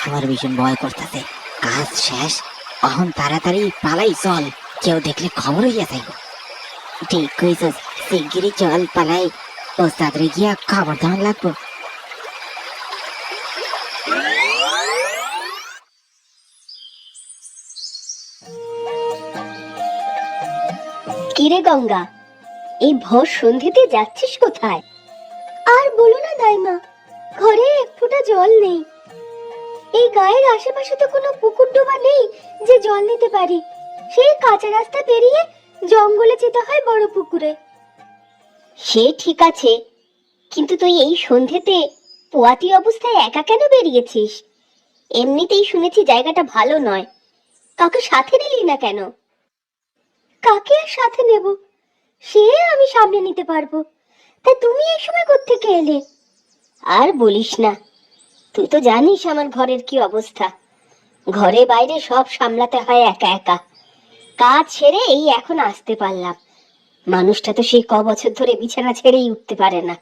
আমার ভীষণ ভয় করতেছে। কাজ শেষ, এখন তাড়াতাড়ি পালাই চল, কেউ দেখলে খবর হইয়া যাইব। ঠিক কইছস, শিগগিরই চল পালাই, ওস্তাদরে গিয়া খবর দেওয়ান লাগবো। কিরে গঙ্গা, এই ভোর সন্ধ্যেতে যাচ্ছিস কোথায়? আর বলো না দাইমা, ঘরে এক ফোঁটা জল নেই। এই গায়ের আশেপাশে তো কোনো পুকুর ডোবা নেই যে জল নিতে পারি। সেই কাঁচা রাস্তা পেরিয়ে জঙ্গলে যেতে হয় বড় পুকুরে। সে ঠিক আছে, কিন্তু তুই এই সন্ধ্যেতে পোয়াতি অবস্থায় একা কেন বেরিয়েছিস? এমনিতেই শুনেছি জায়গাটা ভালো নয়, কাউকে সাথে নিলি না কেন? কাকে আর সাথে নেব, সে আমি সামনে নিতে পারবো। তা তুমি এই সময় কোত্থেকে এলে? আর বলিস না, তুই তো জানিস আমার ঘরের কি অবস্থা। ঘরে বাইরে সব সামলাতে হয় একা একা। কাজ ছেড়ে এই এখন আসতে পারলাম। মানুষটা তো সেই বছর ধরে বিছানা ছেড়েই উঠতে পারে না।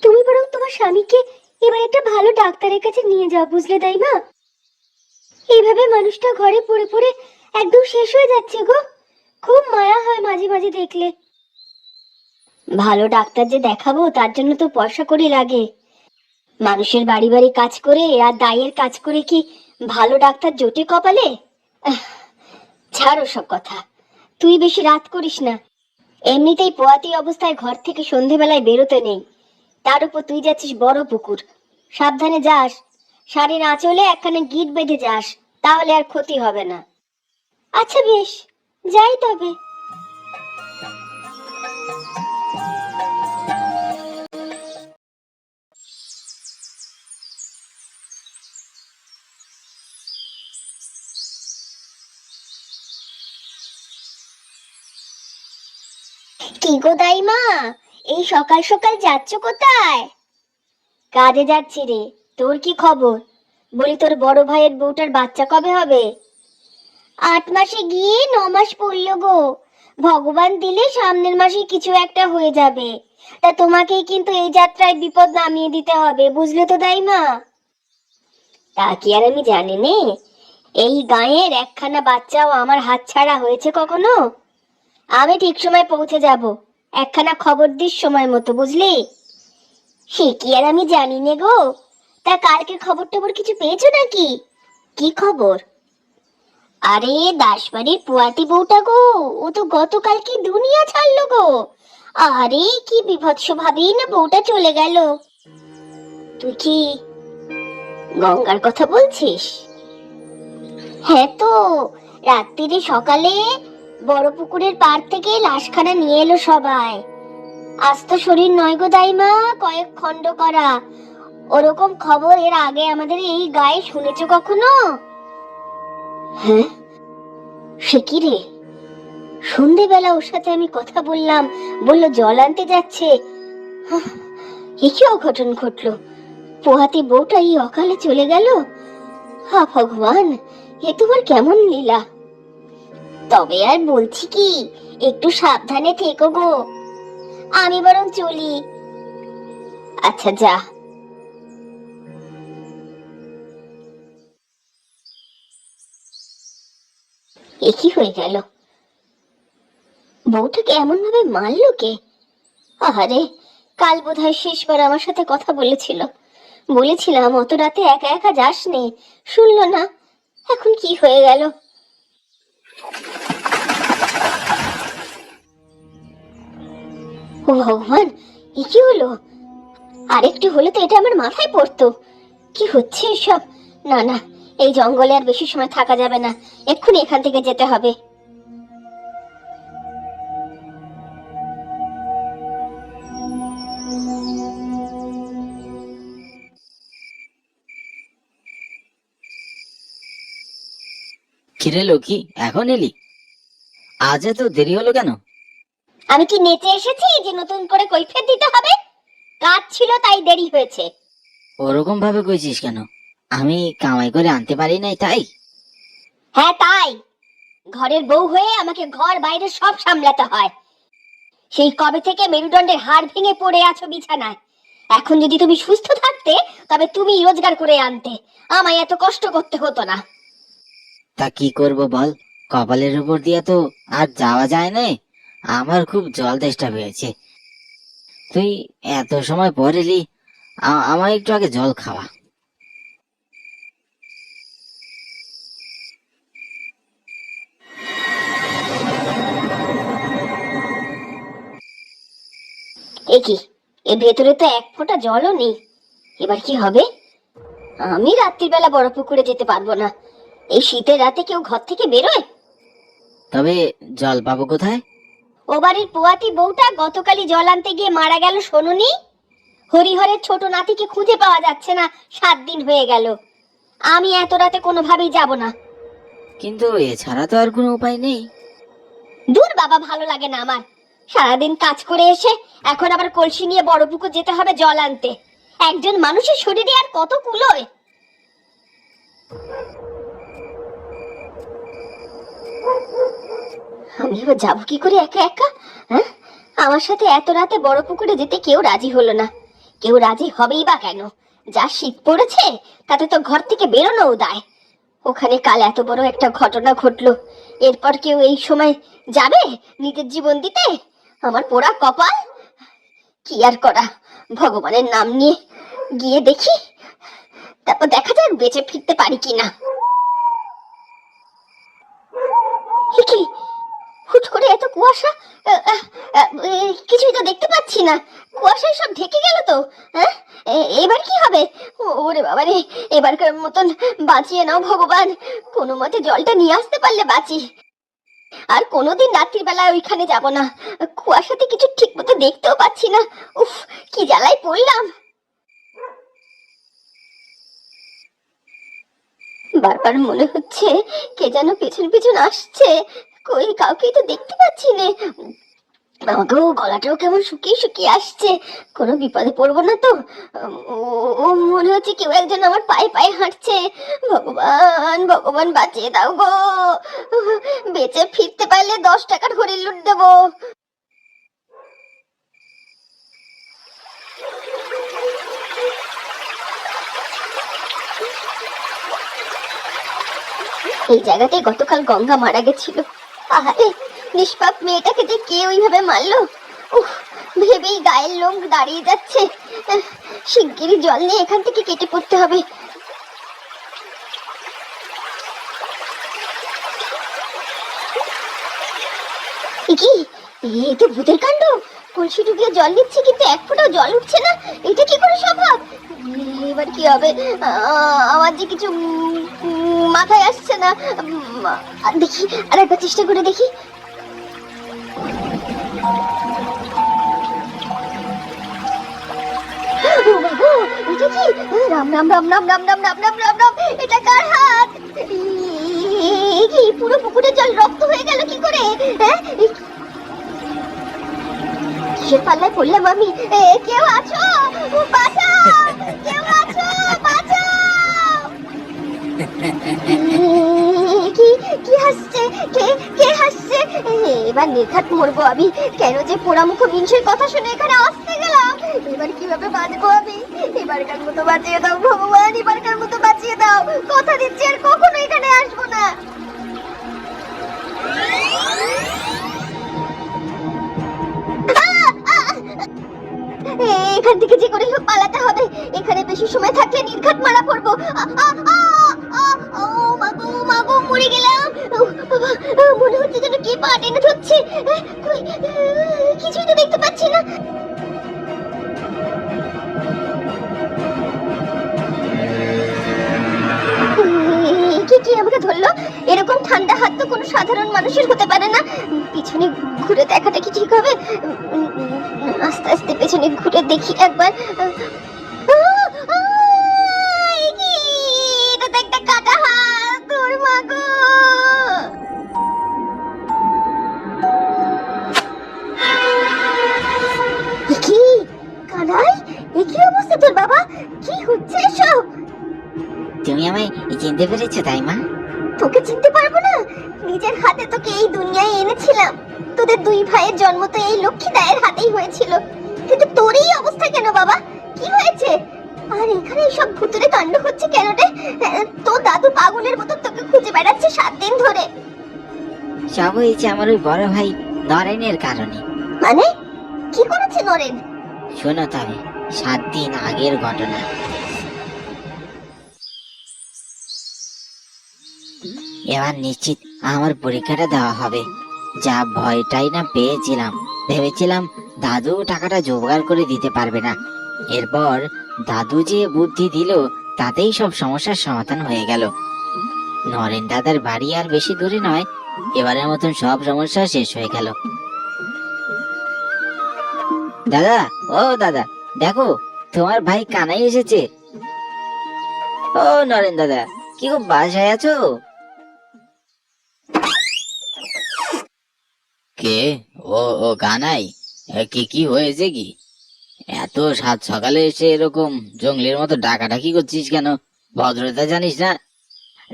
তুমি বরং তোমার স্বামীকে এবার একটা ভালো ডাক্তারের কাছে নিয়ে যাও, বুঝলে দাইমা? এইভাবে মানুষটা ঘরে পড়ে পড়ে একদম শেষ হয়ে যাচ্ছে গো। খুব মায়া হয় মাঝে মাঝে দেখলে। ভালো ডাক্তার যে দেখাবো তার জন্য তো পয়সা কড়ি লাগে। মানুষের বাড়ি বাড়ি কাজ করে আর দায়ের কাজ করে কি ভালো ডাক্তার জোটে কপালে? ছাড়ো সব কথা, তুই বেশি রাত করিস না। এমনিতেই পোয়াতি অবস্থায় ঘর থেকে সন্ধেবেলায় বেরোতে নেই, তার উপর তুই যাচ্ছিস বড় পুকুর। সাবধানে যাস, শাড়ির আঁচলে একখানে গিট বেঁধে যাস, তাহলে আর ক্ষতি হবে না। আচ্ছা বেশ, যাই তবে। কি গো দাইমা, এই সকাল সকাল যাচ্ছ কোথায়? কাজে যাচ্ছি রে। তোর কি খবর? বলি, তোর বড় ভাইয়ের বউটার বাচ্চা কবে হবে? 8 মাসে গিয়ে 9 মাস পড়লো গো। ভগবান দিলে সামনের মাসে কিছু একটা হয়ে যাবে। তা তোমাকেই কিন্তু এই যাত্রায় বিপদ নামিয়ে দিতে হবে, বুঝলে তো দাইমা? তা কি আর আমি জানি নে? এই গাঁয়ের একখানা বাচ্চাও আমার হাত ছাড়া হয়েছে কখনো? আমি ঠিক সময় পৌঁছে যাব, একখানা খবর দিস সময় মতো, বুঝলি? সে কি আর আমি জানি নে গো। তা কালকে খবর টবর কিছু পেয়েছো নাকি? কি খবর? আরে দাসবাড়ির পুয়াতি বউটা গো, ও তো গতকালকে দুনিয়া ছাড়লো গো। আরে কি বিভৎস ভাবেই না বউটা চলে গেল। তুই কি গঙ্গার কথা বলছিস? হ্যাঁ তো, রাত্রিরে সকালে বড় পুকুরের পাড় থেকে লাশখানা নিয়ে এলো সবাই। আস্ত শরীর নয় গো দাইমা, কয়েক খণ্ড করা। ওরকম খবর এর আগে আমাদের এই গায়ে শুনেছো কখনো? হ্যাঁ, সে কি রে? সন্ধ্যেবেলা ওর সাথে আমি কথা বললাম, বললো জল আনতে যাচ্ছে। এ কি অঘটন ঘটলো? পোহাতি বউটা এই অকালে চলে গেল। হা ভগবান, এ তোমার কেমন লীলা! তবে আর বলছি কি, একটু সাবধানে থেকো গো। আমি বরং চলি। আচ্ছা যা। এ কি হয়ে গেল? বউটাকে এমন ভাবে মারলো কে? আহারে, কাল বোধহয় শেষবার আমার সাথে কথা বলেছিল। বলেছিলাম অত রাতে একা একা যাস নে, শুনলো না। এখন কি হয়ে গেল? ও ভগবান, এ কি হলো? আরেকটু হলে তো এটা আমার মাথায় পড়তো। কি হচ্ছে এসব? না না, এই জঙ্গলে আর বেশি সময় থাকা যাবে না, এক্ষুনি এখান থেকে যেতে হবে। কিরে লক্ষ্মী, এখন এলি? আজ এত দেরি হলো কেন? আমি কি নেচে এসেছি যে নতুন করে কৈফিয়ত দিতে হবে? কাজ ছিল তাই দেরি হয়েছে। ওরকম ভাবে কইছিস কেন? আমি কামাই করে আনতে পারি নাই তাই? হ্যাঁ তাই। ঘরের বউ হয়ে আমাকে ঘর বাইরে সব সামলাতে হয়। সেই কবে থেকে মেরুদণ্ডের হাড় ভেঙে পড়ে আছো বিছানায়। এখন যদি তুমি সুস্থ থাকতে তবে তুমি রোজগার করে আনতে, আমায় এত কষ্ট করতে হতো না। তা কি করব বল, কপালের উপর দিয়ে তো আর যাওয়া যায় না। আমার খুব জল তেষ্টা পেয়েছে। তুই এত সময় পর এলি, আমায় একটু আগে জল খাওয়া। এ কি, এ ভেতরে তো এক ফোঁটা জলও নেই। এবার কি হবে? আমি রাত্রির বেলা বড় পুকুরে যেতে পারবো না। এই শীতের রাতে কেউ ঘর থেকে বেরোয়? তবে জল পাবো কোথায়? ও বাড়ির পোয়াতি বউটা গতকালই জল আনতে গিয়ে মারা গেল, শোনোনি? হরিহরের ছোট নাতিকে খুঁজে পাওয়া যাচ্ছে না, 7 দিন হয়ে গেল। আমি এত রাতে কোনোভাবেই যাব না। কিন্তু এছাড়া তো আর কোনো উপায় নেই। দূর বাবা, ভালো লাগে না আমার। সারাদিন কাজ করে এসে এখন আবার কলসি নিয়ে বড় পুকুর যেতে হবে জল আনতে। একজন মানুষের শরীরে আর কত কুলোয়? আমি এবার যাবো কি করে একা একা? হ্যাঁ, আমার সাথে এত রাতে বড় পুকুরে যেতে কেউ রাজি হলো না। কেউ রাজি হবেই বা কেন? যা শীত পড়েছে তাতে তো ঘর থেকে বেরোনোও দায়। ওখানে কাল এত বড় একটা ঘটনা ঘটলো, এরপর কেউ এই সময় যাবে নিজের জীবন দিতে? আমার পোড়া কপাল। কি আর করা, ভগবানের নাম নিয়ে গিয়ে দেখি, তারপর দেখা যাক বেঁচে ফিরতে পারি কিনা। কি হুট করে এত কুয়াশা? কিছুই তো দেখতে পাচ্ছি না, কুয়াশায় সব ঢেকে গেল তো। হ্যাঁ, এবার কি হবে? ওরে বাবা রে, এবারকার মতন বাঁচিয়ে নাও ভগবান। কোনো মতে জলটা নিয়ে আসতে পারলে বাঁচি। আর কোনোদিন রাত্রির বেলায় ওইখানে যাব না। কুয়াশাতে কিছু ঠিক মতো দেখতেও পাচ্ছি না। উফ, কি জ্বালায় পড়লাম। বারবার মনে হচ্ছে কে যেন পেছন পেছন আসছে। কই, কাউকেই তো দেখতে পাচ্ছি না। আমাকেও গলাটাও কেমন শুকিয়ে শুকিয়ে আসছে। কোনো বিপদে পড়বো না তো? ও মনে হচ্ছে কেউ একজন আমার পায়ে পায়ে হাঁটছে। ভগবান ভগবান, বাঁচিয়ে দাও গো। বেঁচে ফিরতে পারলে 10 টাকার হরিণ লুট দেবো। এই জায়গাতেই গতকাল গঙ্গা মারা গেছিল। আরে, নিষ্পাপ মেয়েটাকে যে কে ওইভাবে মারলো! উফ, ভেবেই গায়ের লোম দাঁড়িয়ে যাচ্ছে। শিগগিরই জল নিয়ে এখান থেকে কেটে পড়তে হবে। কি, এই তো ভূতের কাণ্ড! কলসি ঢুকিয়ে জল নিচ্ছে কিন্তু এক ফোঁটাও জল উঠছে না। এটা কি করে সম্ভব? এবার কি হবে? আমার যে কিছু মাথায় আসছে না। দেখি, আর একবার চেষ্টা করে দেখি। এটা কি? রাম রাম রাম রাম রাম রাম রাম রাম রাম রাম, এটা কার হাত? কি পুরো পুকুরের জল রক্ত হয়ে গেল কি করে? হ্যাঁ, কিসের পাল্লায় পড়লাম আমি? কেউ আছো? বাঁচাও! কেউ আছো? বাঁচাও! কি কি হাসছে? কে কে হাসছে? এবার নির্ঘাত মরবো আমি। কেন যে পোড়ামুখ বিনসের কথা শুনে এখানে আসতে গেলাম? এবার কিভাবে বাঁচবো আমি? এবারকার মতো বাঁচিয়ে দাও ভগবান, এবারকার মতো বাঁচিয়ে দাও। কথা দিচ্ছি আর কখনো এখানে আসবো না। এখান থেকে যে করে হোক পালাতে হবে। এখানে বেশি সময় থাকলে নির্ঘাত মারা পড়বো। মাগো, মরে গেলাম। মনে হচ্ছে যেন কে পা টেনে ধরছে। কিছুই তো দেখতে পাচ্ছি না। কি আমাকে ধরলো? এরকম ঠান্ডা হাত তো কোনো সাধারণ মানুষের হতে পারে না। পিছনে ঘুরে দেখাটা কি ঠিক হবে? আস্তে আস্তে পেছনে ঘুরে দেখি একবার। এটা তো একটা কাটা হাত। তোর মা গো! কি কানাই, এ কি অবস্থা তোর বাবা? কি হচ্ছে এসব? তুমি আমায় চিনতে পেরেছো তাই মা? তোকে চিনতে পারবো না? নিজের হাতে তোকে এই দুনিয়ায় এনেছিলাম। তোদের 2 ভাইয়ের জন্ম তো এই লক্ষ্মী দায়ের হাতেই হয়েছিল। কিন্তু তোর এই অবস্থা কেন বাবা? কি হয়েছে? আর এখানে সব ভূতের কাণ্ড হচ্ছে কেন রে? তোর দাদু পাগলের মতো তোকে খুঁজে বেড়াচ্ছে 7 দিন ধরে। সব হয়েছে আমার ওই বড় ভাই নরেনের কারণে। মানে কি করেছে নরেন? শোনো তবে 7 দিন আগের ঘটনা। এবার নিশ্চিত আমার পরীক্ষাটা দেওয়া হবে। যা ভয়টাই না পেয়েছিলাম, ভেবেছিলাম দাদু টাকাটা জোগাড় করে দিতে পারবে না। এরপর দাদু যে বুদ্ধি দিল তাতেই সব সমস্যার সমাধান হয়ে গেল। নরেন দাদার বাড়ি আর বেশি দূরে নয়, এবারের মতন সব সমস্যা শেষ হয়ে গেল। দাদা, ও দাদা, দেখো তোমার ভাই কানাই এসেছে। ও নরেন দাদা, কি গো বাসায় আছো? কে? ও ও কানাই, কি কি হয়েছে কি? এত সাত সকালে এসে এরকম জঙ্গলের মতো ডাকাডাকি করছিস কেন? ভদ্রতা জানিস না?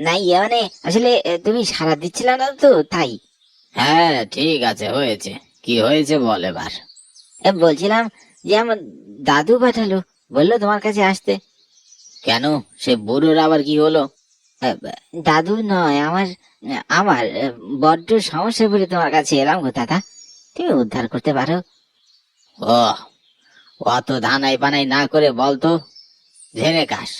না ইয়ে মানে আসলে তুমি সাড়া দিচ্ছিল না তো তাই। হ্যাঁ ঠিক আছে, হয়েছে। কি হয়েছে বল এবার। বলছিলাম যে আমার দাদু পাঠালো, বললো তোমার কাছে আসতে। কেন, সে বুড়োর আবার কি হলো? আহ, দাদু নয়, আমার আমার বড্ড সমস্যা বলে তোমার কাছে এলাম গো দাদা, তুমি উদ্ধার করতে পারো। ও, অত ধানাই পানাই না করে বলতো, ঝেড়ে কাশ।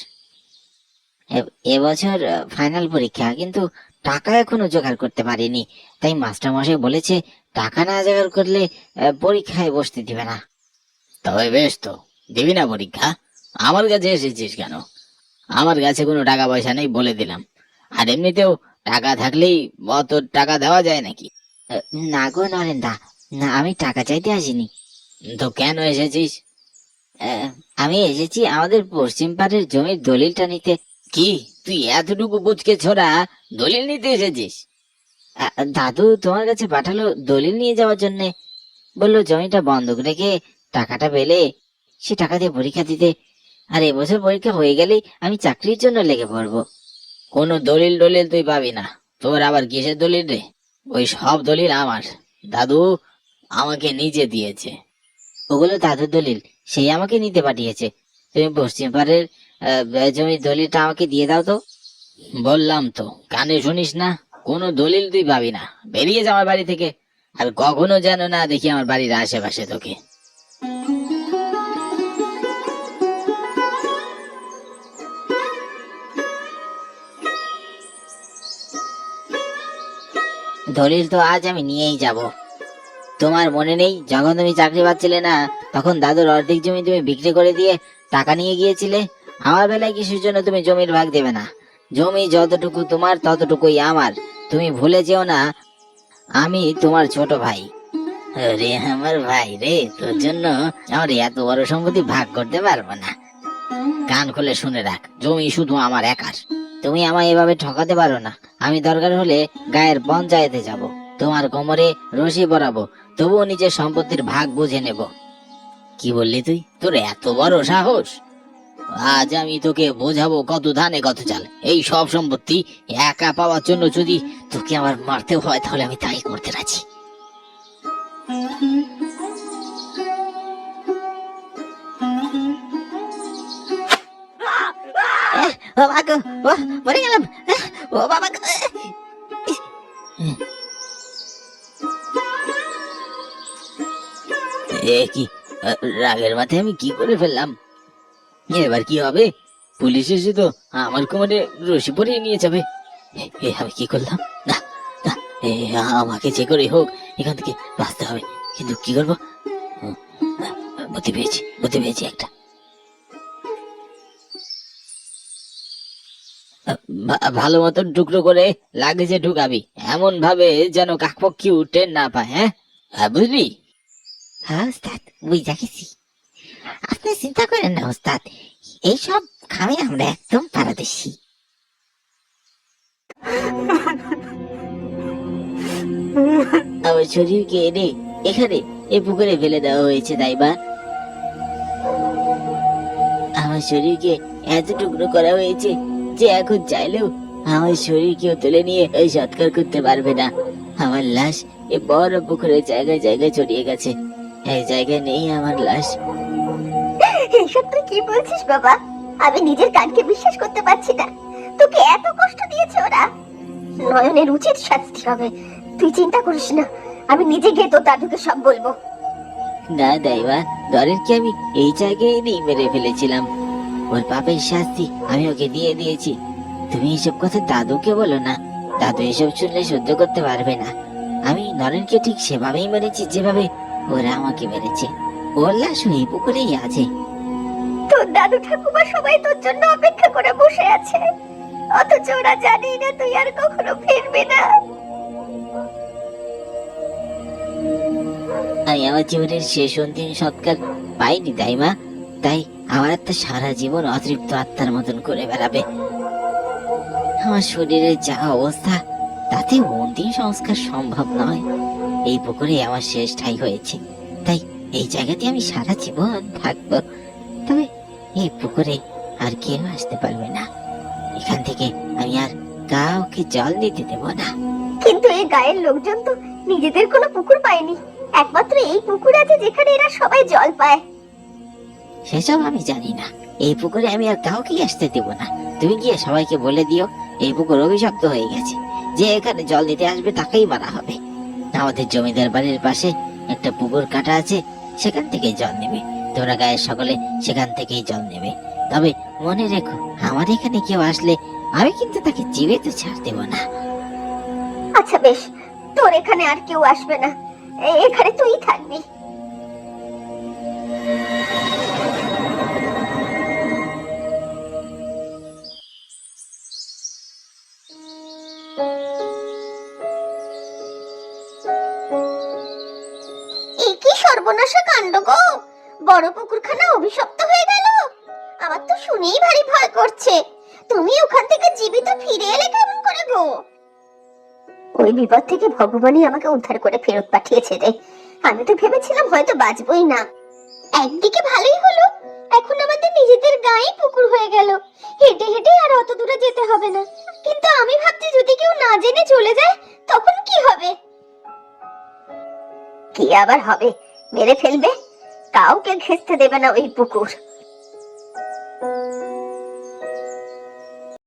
এবছর ফাইনাল পরীক্ষা, কিন্তু টাকা এখনো জোগাড় করতে পারিনি। তাই মাস্টার মশাই বলেছে টাকা না জোগাড় করলে পরীক্ষায় বসতে দিবে না। তবে বেশ তো, দিবি না পরীক্ষা? আমার কাছে এসেছিস কেন? আমার কাছে কোনো টাকা পয়সা নেই বলে দিলাম। আর এমনিতেও টাকা থাকলেই অত টাকা দেওয়া যায় নাকি? আহ, না গো নরেন্দা, না আমি টাকা চাইতে আসিনি। তো কেন এসেছিস? আহ, আমি এসেছি আমাদের পশ্চিম পাড়ের জমির দলিলটা নিতে। কি, তুই এতটুকু বুঝকে ছোড়া দলিল নিতে এসেছিস? দাদু তোমার কাছে পাঠালো দলিল নিয়ে যাওয়ার জন্যে। বললো জমিটা বন্ধক রেখে টাকাটা পেলে সে টাকা দিয়ে পরীক্ষা দিতে। আর এবছর পরীক্ষা হয়ে গেলেই আমি চাকরির জন্য লেগে পড়বো। কোনো দলিল দলিল তুই পাবি না। তোর আবার কিসের দলিল রে? ওই সব দলিল আমার দাদু আমাকে নিজে দিয়েছে। ওগুলো দাদুর দলিল, সেই আমাকে নিতে পাঠিয়েছে। তুমি পশ্চিম পাড়ের জমির দলিলটা আমাকে দিয়ে দাও তো। বললাম তো, কানে শুনিস না? কোনো দলিল তুই পাবি না, বেরিয়ে যা আমার বাড়ি থেকে। আর কখনো যেন না দেখি আমার বাড়ির আশেপাশে তোকে। দলিল তো আজ আমি নিয়েই যাব। তোমার মনে নেই যখন তুমি চাকরি পাচ্ছিলে না, তখন দাদুর অর্ধেক জমি তুমি বিক্রি করে দিয়ে টাকা নিয়ে গিয়েছিলে? আমার বেলায় কিসের জন্য তুমি জমির ভাগ দেবে না? জমি যতটুকু তোমার ততটুকুই আমার, তুমি ভুলে যেও না আমি তোমার ছোট ভাই। রে আমার ভাই রে, তোর জন্য আমার এত বড় সম্পত্তি ভাগ করতে পারবো না। কান খুলে শুনে রাখ, জমি শুধু আমার একার। তুমি আমায় এভাবে ঠকাতে পারো না। আমি দরকার হলে গায়ের পঞ্চায়েতে যাব, তোমার কোমরে রশি পরাবো, তবুও নিজের সম্পত্তির ভাগ বুঝে নেব। কি বললি তুই? তোর এত বড় সাহস! আজ আমি তোকে বোঝাবো কত ধানে কত চাল। এই সব সম্পত্তি একা পাওয়ার জন্য যদি তোকে আমার মারতে হয় তাহলে আমি তাই করতে রাজি। ও মা গো, ও মরে গেলাম। ও বাবা গো। এ কি, রাগের মাথায় আমি কি করে ফেললাম? এবার কি হবে? পুলিশ এসে তো আমার কোমরে রশি পরিয়ে নিয়ে যাবে। আমি কি করলাম? না না, আমাকে যে করে হোক এখান থেকে বাঁচতে হবে। কিন্তু কি করবো? হুম, বুদ্ধি পেয়েছি একটা। ভালো মতন টুকরো করে লাগেজে ঢুকাবি, এমন ভাবে যেন কাকপক্ষী উঠে না পায়। হ্যাঁ, বুঝলি? হ্যাঁ ওস্তাদ, বুঝা গেছি। আপনি চিন্তা করেন না ওস্তাদ, এইসব খামে আমরা একদম পারদর্শী। আমার শরীরকে এনে এখানে এ পুকুরে ফেলে দেওয়া হয়েছে, তাই বা? আমার শরীরকে এত টুকরো করা হয়েছে যে এখন চাইলেও আমার শরীর কেউ তুলে নিয়ে ওই সৎকার করতে পারবে না। আমার লাশ এ বড় পুকুরের জায়গায় জায়গায় ছড়িয়ে গেছে, এই জায়গায় নেই আমার লাশ। এইসব তুই কি বলছিস বাবা? আমি নিজের কানকে বিশ্বাস করতে পারছি না। তোকে এত কষ্ট দিয়েছে ওরা। নয়নের উচিত শাস্তি হবে। তুই চিন্তা করিস না, আমি নিজে গিয়ে তোর দাদুকে সব বলবো। না দাইমা, নরেনকে আমি এই জায়গায় এনেই মেরে ফেলেছিলাম। ওর পাপের শাস্তি আমি ওকে দিয়ে দিয়েছি। তুমি এসব কথা দাদুকে বলো না, দাদু এসব শুনলে সহ্য করতে পারবে না। আমি নরেনকে ঠিক সেভাবেই মেরেছি যেভাবে ওরা আমাকে মেরেছে। ওর লাশ এই পুকুরেই আছে। তোর দাদু ঠাকুমা সবাই তোর জন্য অপেক্ষা করে বসে আছে, অথচ ওরা জানি না তুই আর কখনো ফিরবি না। আমি আমার জীবনের শেষ অন্তিম সৎকার পাইনি দাইমা, তাই আমার আত্মা সারা জীবন অতৃপ্ত আত্মার মতন করে বেড়াবে। আমার শরীরের যা অবস্থা, তাতে অন্তিম সংস্কার সম্ভব নয়। এই পুকুরে আমার শেষ ঠাঁই হয়েছে, তাই এই জায়গাতে আমি সারা জীবন থাকবো। তবে এই পুকুরে আর কেউ আসতে পারবে না। এখান থেকে আমি আর কাউকে জল দিতে দেব না। কিন্তু এই গায়ের লোকজন তো নিজেদের কোনো পুকুর পায়নি। একমাত্র এই পুকুর আছে যেখানে এরা সবাই জল পায়। সেসব আমি জানি না। এই পুকুরে আমি আর কাউকে আসতে দেব না। তুমি গিয়ে সবাইকে বলে দিও এই পুকুর অভিশপ্ত হয়ে গেছে, যে এখানে জল দিতে আসবে তাকেই মারা হবে। আমাদের জমিদার বাড়ির পাশে একটা পুকুর কাটা আছে, সেখান থেকেই জল নেবে। তোমরা গায়ের সকলে সেখান থেকেই জল নেবে। তবে মনে রেখো, আমার এখানে কেউ আসলে আমি কিন্তু তাকে জীবিত ছাড় দেব না। আচ্ছা বেশ, তোর এখানে আর কেউ আসবে না, এখানে তুই থাকবি। এই কি সর্বনাশা কাণ্ড গো! বড় পুকুরখানা অভিশপ্ত হয়ে গেল। আমার তো শুনেই ভারী ভয় করছে। তুমি ওখান থেকে জীবিত ফিরে এলে কেমন করে গো? ওই বিপদ থেকে ভগবানই আমাকে উদ্ধার করে ফেরত পাঠিয়েছে রে। আমি তো ভেবেছিলাম হয়তো বাঁচবই না। একদিকে ভালোই হলো, এখন আমাদের নিজেদের গায়ে পুকুর হয়ে গেল। হেঁটে হেঁটে আর অত দূরে যেতে হবে না। কিন্তু আমি ভাবছি যদি কেউ না জেনে চলে যায় তখন কি হবে? কি আবার হবে? মেরে ফেলবে, কাউকে ঘেঁষতে দেবে না ওই পুকুর।